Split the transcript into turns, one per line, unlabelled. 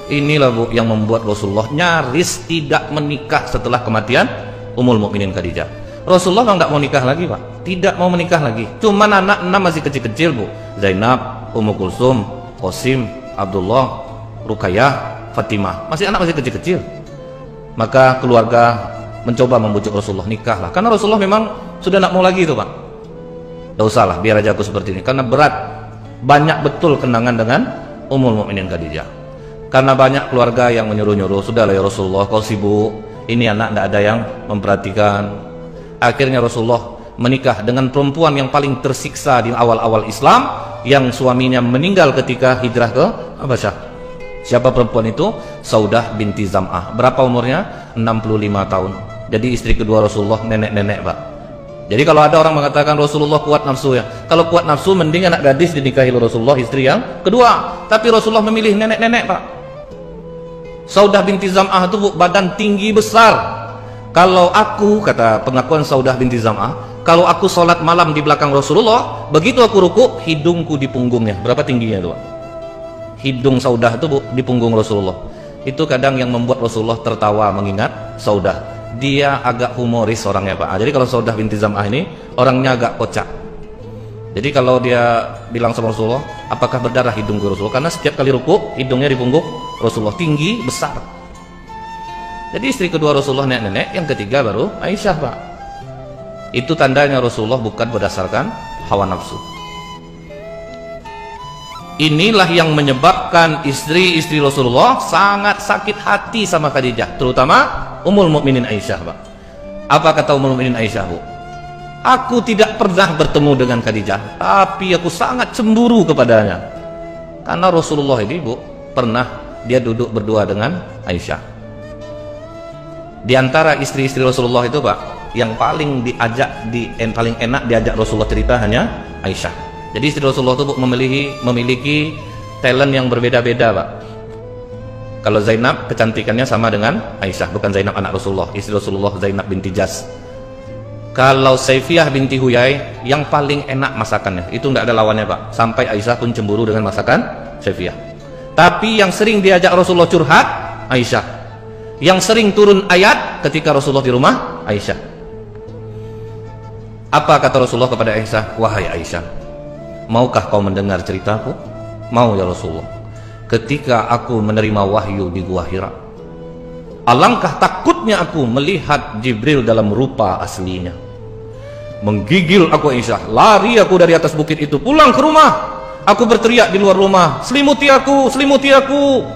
Inilah Bu yang membuat Rasulullah nyaris tidak menikah setelah kematian Ummul Mukminin Khadijah. Rasulullah memang nggak mau nikah lagi Pak, tidak mau menikah lagi. Cuman anak 6 masih kecil-kecil Bu, Zainab, Ummu Kulsum, Qasim, Abdullah, Ruqayyah, Fatimah, masih kecil-kecil. Maka keluarga mencoba membujuk Rasulullah, nikahlah, karena Rasulullah memang sudah tidak mau lagi itu Pak. Tidak usahlah, biar aja aku seperti ini, karena berat, banyak betul kenangan dengan Ummul Mukminin Khadijah. Karena banyak keluarga yang menyuruh-nyuruh, sudahlah ya Rasulullah, kau sibuk, ini anak tidak ada yang memperhatikan. Akhirnya Rasulullah menikah dengan perempuan yang paling tersiksa di awal-awal Islam, yang suaminya meninggal ketika hijrah ke Habasyah. Siapa perempuan itu? Saudah binti Zam'ah. Berapa umurnya? 65 tahun. Jadi istri kedua Rasulullah, nenek-nenek Pak. Jadi kalau ada orang mengatakan Rasulullah kuat nafsu ya, kalau kuat nafsu mending anak gadis dinikahi Rasulullah, istri yang kedua. Tapi Rasulullah memilih nenek-nenek Pak. Saudah binti Zam'ah itu Bu, badan tinggi besar. Kalau aku, kata pengakuan Saudah binti Zam'ah, kalau aku sholat malam di belakang Rasulullah, begitu aku ruku, hidungku di punggungnya. Berapa tingginya itu Pak? Hidung Saudah itu Bu, di punggung Rasulullah. Itu kadang yang membuat Rasulullah tertawa mengingat Saudah. Dia agak humoris orangnya Pak. Jadi kalau Saudah binti Zam'ah ini orangnya agak kocak. Jadi kalau dia bilang sama Rasulullah, apakah berdarah hidungku Rasulullah? Karena setiap kali ruku, hidungnya di punggung Rasulullah, tinggi, besar. Jadi istri kedua Rasulullah nenek-nenek, yang ketiga baru Aisyah Pak. Itu tandanya Rasulullah bukan berdasarkan hawa nafsu. Inilah yang menyebabkan istri-istri Rasulullah sangat sakit hati sama Khadijah, terutama Ummul Mukminin Aisyah Pak. Apa kata Ummul Mukminin Aisyah Bu? Aku tidak pernah bertemu dengan Khadijah, tapi aku sangat cemburu kepadanya. Karena Rasulullah ini Bu, pernah dia duduk berdua dengan Aisyah. Di antara istri-istri Rasulullah itu Pak, yang paling paling enak diajak Rasulullah cerita hanya Aisyah. Jadi istri Rasulullah itu memiliki talent yang berbeda-beda Pak. Kalau Zainab kecantikannya sama dengan Aisyah, bukan Zainab anak Rasulullah, istri Rasulullah Zainab binti Jas. Kalau Saifiyah binti Huyai yang paling enak masakannya, itu tidak ada lawannya Pak. Sampai Aisyah pun cemburu dengan masakan Saifiyah. Tapi yang sering diajak Rasulullah curhat Aisyah. Yang sering turun ayat ketika Rasulullah di rumah Aisyah. Apa kata Rasulullah kepada Aisyah? Wahai Aisyah, maukah kau mendengar ceritaku? Mau ya Rasulullah. Ketika aku menerima wahyu di Gua Hira, alangkah takutnya aku melihat Jibril dalam rupa aslinya. Menggigil aku Aisyah, lari aku dari atas bukit itu, pulang ke rumah. Aku berteriak di luar rumah, selimuti aku, selimuti aku.